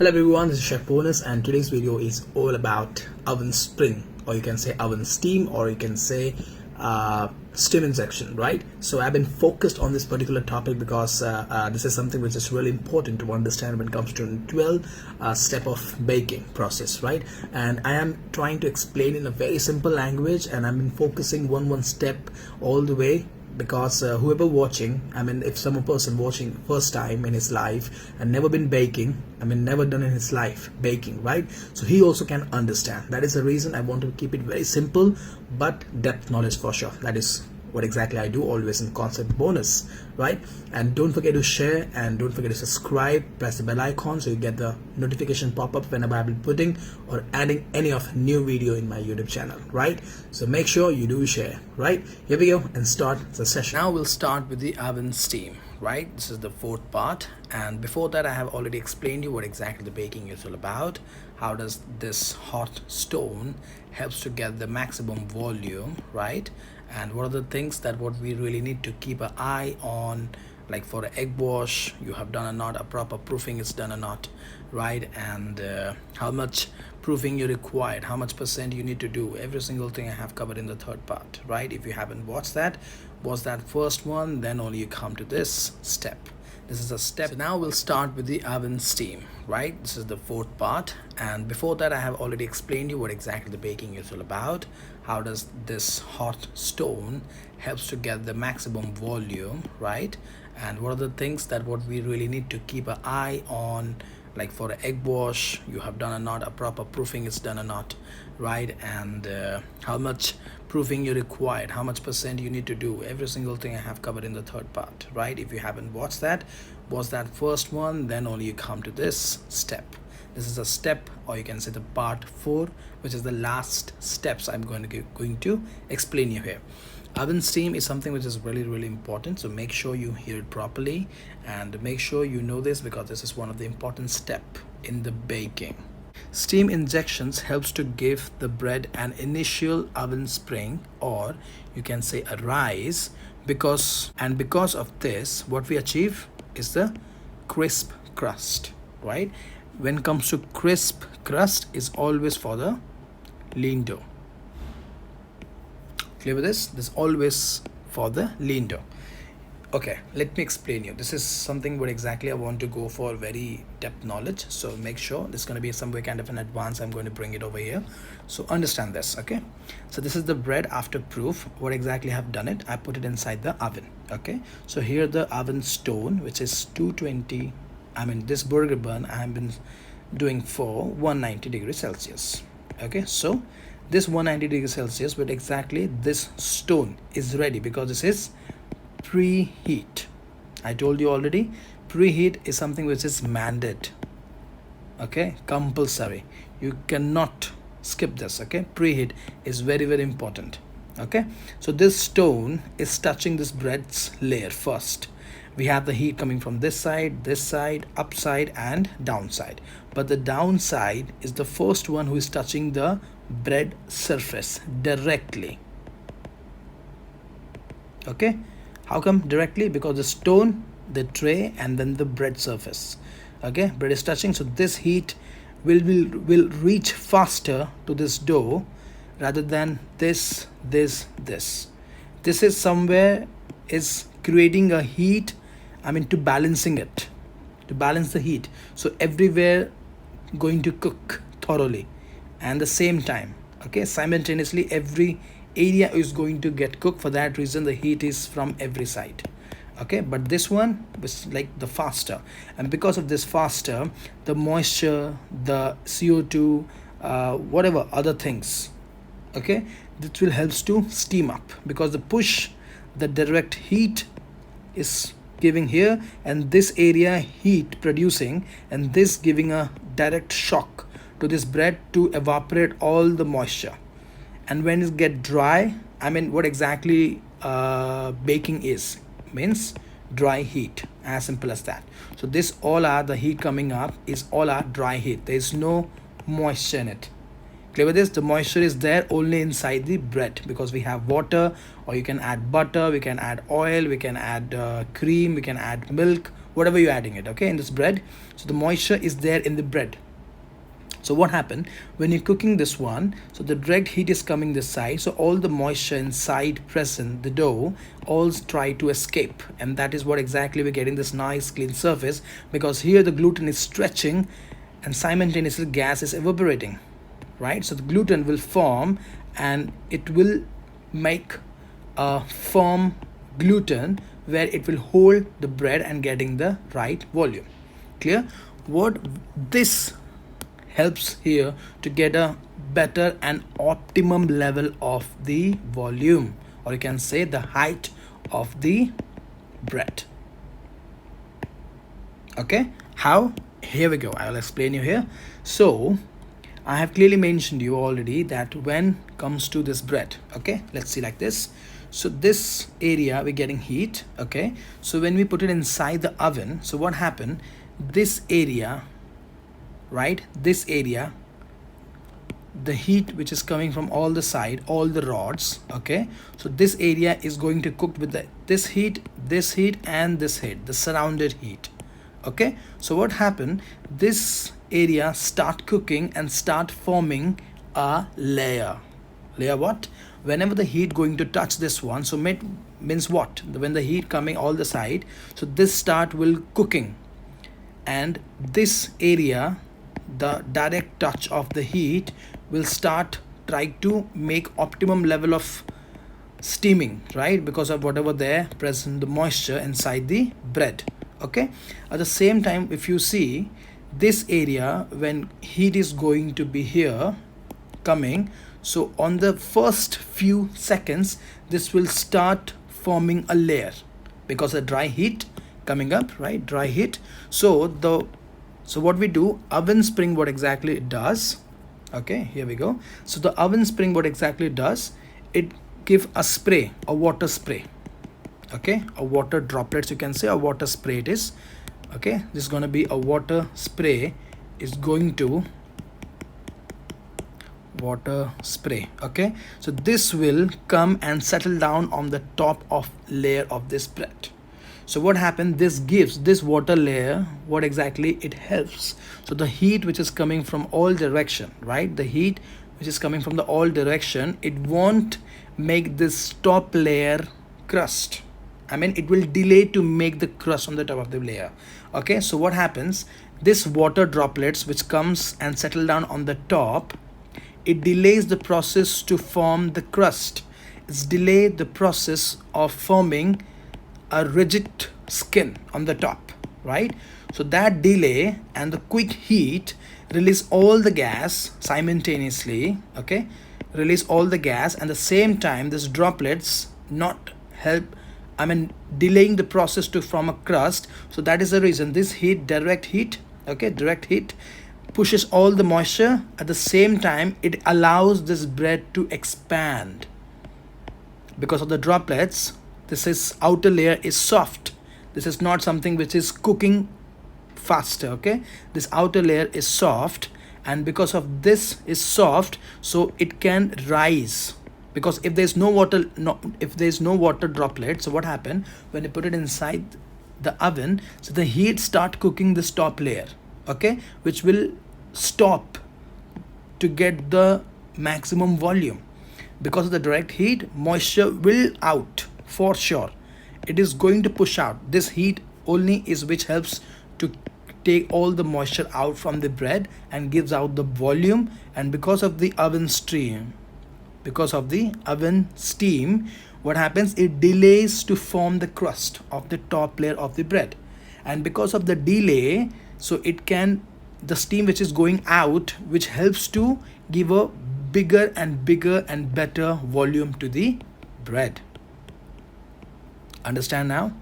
Hello everyone, this is Chef Bonus and today's video is all about oven spring, or you can say oven steam, or you can say steam injection, right? So I've been focused on this particular topic because this is something which is really important to understand when it comes to 12 step of baking process, right? And I am trying to explain in a very simple language, and I've been focusing one step all the way because whoever watching, if some person watching first time in his life and never been baking, never done in his life baking, right? So he also can understand. That is the reason I want to keep it very simple but depth knowledge for sure. That is what exactly I do always in Concept Bonus, right? And don't forget to share, and don't forget to subscribe, press the bell icon so you get the notification pop up whenever I will be putting or adding any of new video in my YouTube channel, right? So make sure you do share, right? Here we go and start the session. Now we'll start with the oven steam, right? This is the fourth part, and before that I have already explained you what exactly the baking is all about. How does this hot stone helps to get the maximum volume, right? And what are the things that what we really need to keep an eye on, like for an egg wash, you have done or not, a proper proofing is done or not, right? And how much proofing you required, how much percent you need to do, every single thing I have covered in the third part, right? If you haven't watched that, watch that first one, then only you come to this step. This is a step. So now we'll start with the oven steam, right? This is the fourth part, and before that I have already explained you what exactly the baking is all about. How does this hot stone helps to get the maximum volume, right? And what are the things that what we really need to keep an eye on, like for an egg wash, you have done or not, a proper proofing is done or not, right? And how much proofing you required, how much percent you need to do, every single thing I have covered in the third part, right? If you haven't watched that, watch that first one, then only you come to this step. This is a step, or you can say the part 4, which is the last steps I'm going to explain you here. Oven steam is something which is really important, so make sure you hear it properly and make sure you know this, because this is one of the important step in the baking. Steam injections helps to give the bread an initial oven spring, or you can say a rise, because of this what we achieve is the crisp crust, right? When it comes to crisp crust is always for the lean dough. Clear with this? This is always for the lean dough. Okay, let me explain you. This is something what exactly I want to go for very depth knowledge. So make sure this is going to be some way kind of an advance. I'm going to bring it over here. So understand this, okay? So this is the bread after proof. What exactly I have done it? I put it inside the oven, okay? So here the oven stone, which is 220. This burger bun I have been doing for 190 degrees Celsius, okay? So this 190 degrees Celsius, but exactly this stone is ready because this is preheat. I told you already, preheat is something which is mandated, okay, compulsory. You cannot skip this, okay? Preheat is very important, okay? So this stone is touching this bread's layer first. We have the heat coming from this side, upside and downside, but the downside is the first one who is touching the bread surface directly, okay? How come directly? Because the stone, the tray, and then the bread surface, okay? Bread is touching, so this heat will reach faster to this dough rather than this is somewhere is creating a heat, to balancing it, to balance the heat, so everywhere going to cook thoroughly and the same time, okay? Simultaneously every area is going to get cooked. For that reason the heat is from every side, okay? But this one was like the faster, and because of this faster, the moisture, the CO2, whatever other things, okay, this will helps to steam up, because the direct heat is giving here, and this area heat producing, and this giving a direct shock to this bread to evaporate all the moisture. And when it get dry, what exactly baking is means dry heat, as simple as that. So this all are the heat coming up is all are dry heat. There is no moisture in it. Clear with this? The moisture is there only inside the bread, because we have water, or you can add butter, we can add oil, we can add cream, we can add milk, whatever you're adding it, okay, in this bread. So the moisture is there in the bread. So what happened when you're cooking this one, so the direct heat is coming this side, so all the moisture inside present the dough all try to escape, and that is what exactly we're getting this nice clean surface, because here the gluten is stretching and simultaneously gas is evaporating, right? So the gluten will form and it will make a firm gluten where it will hold the bread and getting the right volume. Clear? What this helps here to get a better and optimum level of the volume, or you can say the height of the bread. Okay, how? Here we go, I'll explain you here. So I have clearly mentioned you already that when comes to this bread, okay, let's see like this. So this area we're getting heat, okay, so when we put it inside the oven, so what happened, this area, right, this area, the heat which is coming from all the side, all the rods, okay, so this area is going to cook with this heat and this heat, the surrounded heat, okay. So what happened, this area start cooking and start forming a layer. What, whenever the heat going to touch this one, so means what, when the heat coming all the side, so this start will cooking, and this area, the direct touch of the heat will start try to make optimum level of steaming, right, because of whatever there present the moisture inside the bread, okay. At the same time, if you see this area, when heat is going to be here coming, so on the first few seconds this will start forming a layer because the dry heat coming up, right, dry heat. So what we do, oven spring, what exactly it does, okay, here we go. So the oven spring, what exactly it does, it give a spray, a water spray, okay, a water droplets, you can say a water spray it is, okay. This is going to be a water spray, is going to water spray, okay. So this will come and settle down on the top of layer of this bread. So what happened, this gives this water layer, what exactly it helps, so the heat which is coming from all direction, right, the heat which is coming from the all direction, it won't make this top layer crust, I mean it will delay to make the crust on the top of the layer, okay. So what happens, this water droplets which comes and settle down on the top, it delays the process to form the crust, it's delay the process of forming a rigid skin on the top, right. So that delay and the quick heat release all the gas simultaneously, okay, release all the gas, and the same time this droplets not help, I mean delaying the process to form a crust. So that is the reason this heat, direct heat, okay, direct heat pushes all the moisture, at the same time it allows this bread to expand because of the droplets. This is outer layer is soft, this is not something which is cooking faster, okay. This outer layer is soft, and because of this is soft, so it can rise, because if there's no water, if there's no water droplet, so what happened when you put it inside the oven, so the heat start cooking this top layer, okay, which will stop to get the maximum volume. Because of the direct heat, moisture will out for sure, it is going to push out. This heat only is which helps to take all the moisture out from the bread and gives out the volume. And because of the oven steam, what happens, it delays to form the crust of the top layer of the bread, and because of the delay, so it can, the steam which is going out, which helps to give a bigger and better volume to the bread. Understand now?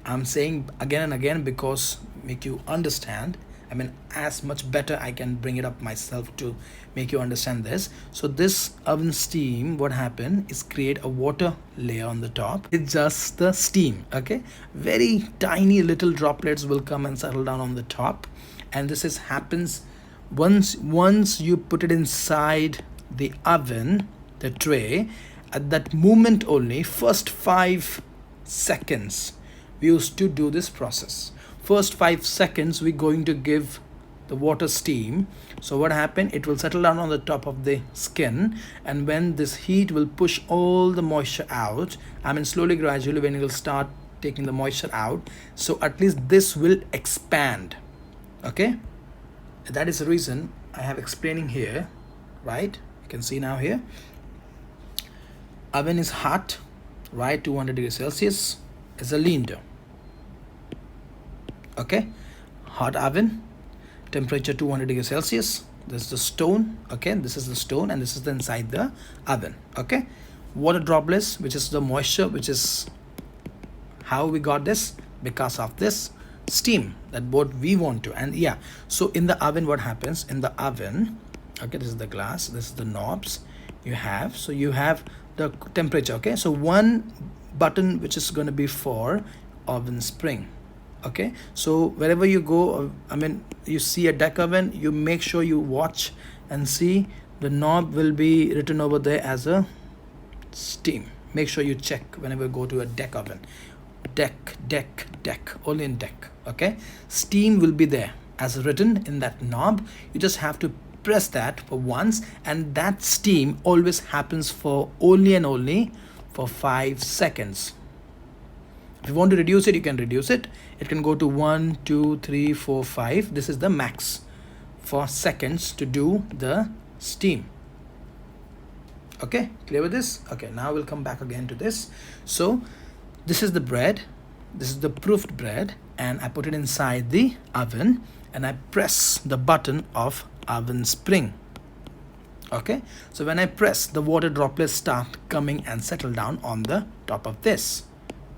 I'm saying again and again because make you understand, I mean as much better I can bring it up myself to make you understand this. So this oven steam, what happened is create a water layer on the top. It's just the steam, okay, very tiny little droplets will come and settle down on the top, and this is happens once you put it inside the oven, the tray. At that moment only, first 5 seconds we used to do this process. first 5 seconds we're going to give the water steam. So what happened, it will settle down on the top of the skin, and when this heat will push all the moisture out, I mean slowly gradually when it will start taking the moisture out, so at least this will expand. Okay, that is the reason I have explaining here, right? You can see now here oven is hot, right? 200 degrees Celsius is a cylinder. Okay, hot oven, temperature 200 degrees Celsius. This is the stone. Okay, this is the stone, and this is the inside the oven. Okay, water droplets, which is the moisture, which is how we got this, because of this steam that what we want to. And yeah, so in the oven, what happens in the oven? Okay, this is the glass, this is the knobs you have. So you have the temperature. Okay, so one button which is going to be for oven spring. Okay, so wherever you go, I mean you see a deck oven, you make sure you watch and see the knob will be written over there as a steam. Make sure you check whenever you go to a deck oven. Deck, only in deck. Okay, steam will be there as written in that knob. You just have to press that for once, and that steam always happens for only and only for 5 seconds. If you want to reduce it, you can reduce it. It can go to 1, 2, 3, 4, 5. This is the max for seconds to do the steam. Okay, clear with this? Okay, now we'll come back again to this. So this is the bread, this is the proofed bread, and I put it inside the oven and I press the button of oven spring. Okay, so when I press, the water droplets start coming and settle down on the top of this.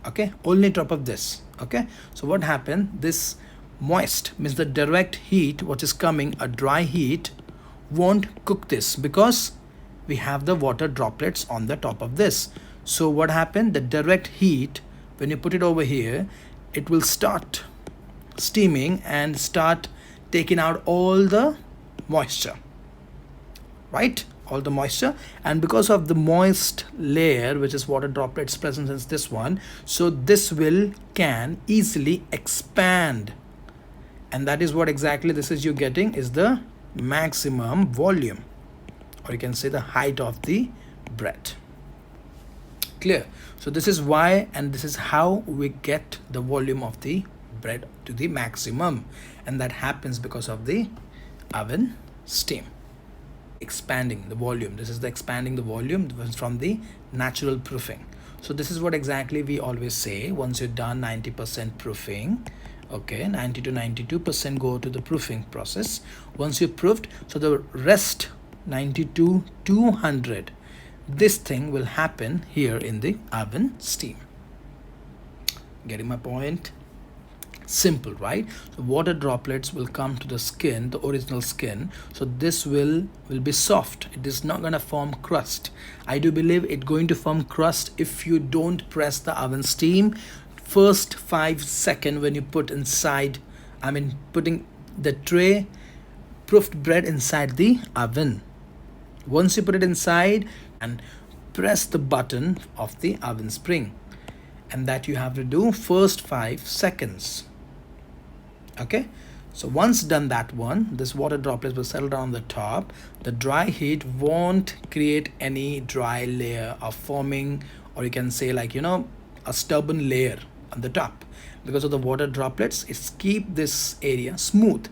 Okay, only top of this. Okay, so what happened, this moist means the direct heat what is coming, a dry heat won't cook this because we have the water droplets on the top of this. So what happened, the direct heat, when you put it over here, it will start steaming and start taking out all the moisture, right? All the moisture. And because of the moist layer, which is water droplets present in this one, so this can easily expand, and that is what exactly this is you getting is the maximum volume, or you can say the height of the bread. Clear? So this is why, and this is how we get the volume of the bread to the maximum, and that happens because of the oven steam expanding the volume. This is the expanding the volume from the natural proofing. So this is what exactly we always say, once you're done 90% proofing, okay, 90 to 92% go to the proofing process. Once you proofed, so the rest 90 to 200, this thing will happen here in the oven steam. Getting my point? Simple, right? So water droplets will come to the skin, the original skin, so this will be soft. It is not going to form crust. I do believe it's going to form crust if you don't press the oven steam first 5 seconds when you put inside, I mean putting the tray proofed bread inside the oven. Once you put it inside and press the button of the oven spring, and that you have to do first 5 seconds. Okay, so once done that one, this water droplets will settle down on the top. The dry heat won't create any dry layer of forming, or you can say like, you know, a stubborn layer on the top. Because of the water droplets, it's keep this area smooth.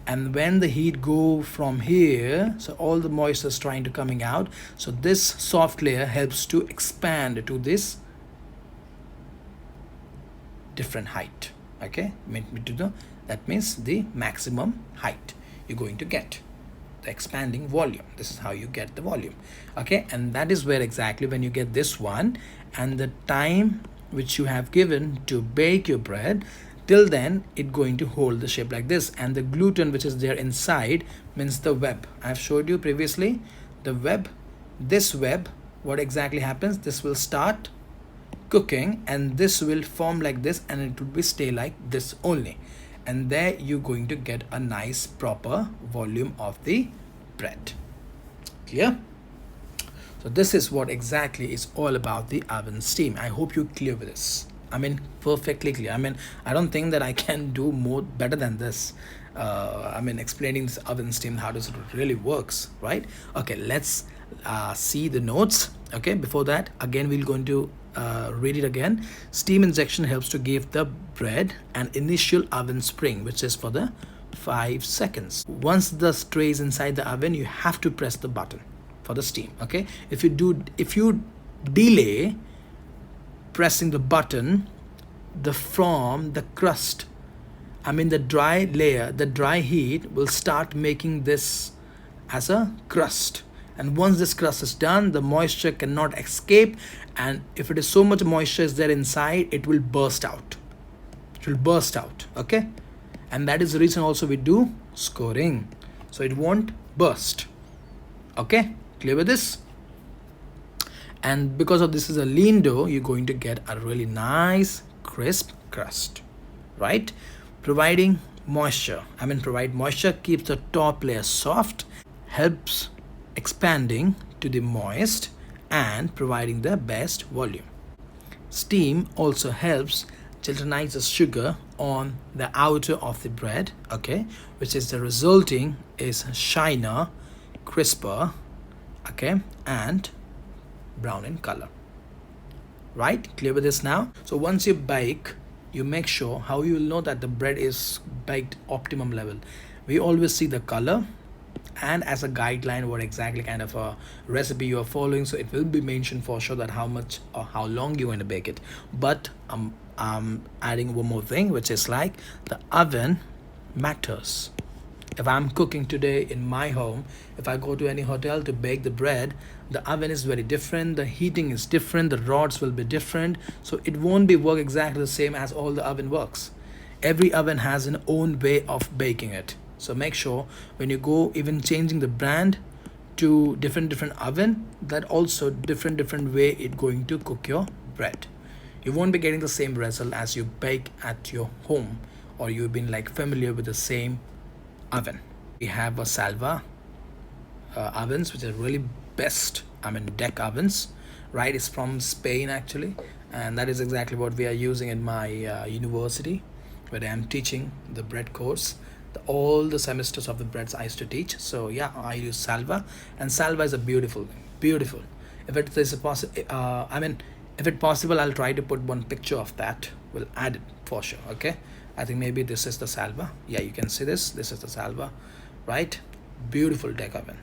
And when the heat go from here, so all the moisture is trying to coming out, so this soft layer helps to expand to this different height. Okay, that means the maximum height you're going to get, the expanding volume. This is how you get the volume. Okay, and that is where exactly when you get this one, and the time which you have given to bake your bread, till then it going to hold the shape like this. And the gluten which is there inside means the web. I've showed you previously the web. This web, what exactly happens, this will start cooking and this will form like this, and it will be stay like this only, and there you're going to get a nice proper volume of the bread. Clear? So this is what exactly is all about the oven steam. I hope you're clear with this. I mean, perfectly clear. I mean, I don't think that I can do more better than this. I mean, explaining this oven steam, how does it really works, right? Okay, let's see the notes. Okay, before that, again, we're going to read it again. Steam injection helps to give the bread an initial oven spring, which is for the 5 seconds. Once the tray is inside the oven, you have to press the button for the steam. Okay, if you delay pressing the button, the crust, I mean the dry layer, the dry heat will start making this as a crust. And once this crust is done, the moisture cannot escape, and if it is so much moisture is there inside, it will burst out. It will burst out. Okay, and that is the reason also we do scoring, so it won't burst. Okay, clear with this? And because of this is a lean dough, you're going to get a really nice crisp crust, right? Providing moisture, I mean provide moisture, keeps the top layer soft, helps expanding to the moist, and providing the best volume. Steam also helps gelatinize the sugar on the outer of the bread, okay, which is the resulting is shiner, crisper, okay, and brown in color. Right, clear with this now? So once you bake, you make sure, how you will know that the bread is baked optimum level. We always see the color and as a guideline what exactly kind of a recipe you are following, so it will be mentioned for sure that how much or how long you're going to bake it. But I'm adding one more thing, which is like the oven matters. If I'm cooking today in my home, if I go to any hotel to bake the bread, the oven is very different, the heating is different, the rods will be different, so it won't be work exactly the same as all the oven works. Every oven has an own way of baking it, so make sure when you go even changing the brand to different oven, that also different way it going to cook your bread. You won't be getting the same result as you bake at your home, or you've been like familiar with the same oven. We have a salva ovens, which are really best, I mean deck ovens, right? It's from Spain actually, and that is exactly what we are using in my university where I am teaching the bread course. All the semesters of the breads I used to teach, so yeah, I use salva, and salva is a beautiful thing, beautiful. If it is a I mean, if it's possible, I'll try to put one picture of that, we'll add it for sure. Okay, I think maybe this is the salva. Yeah, you can see this is the salva, right? Beautiful deck oven.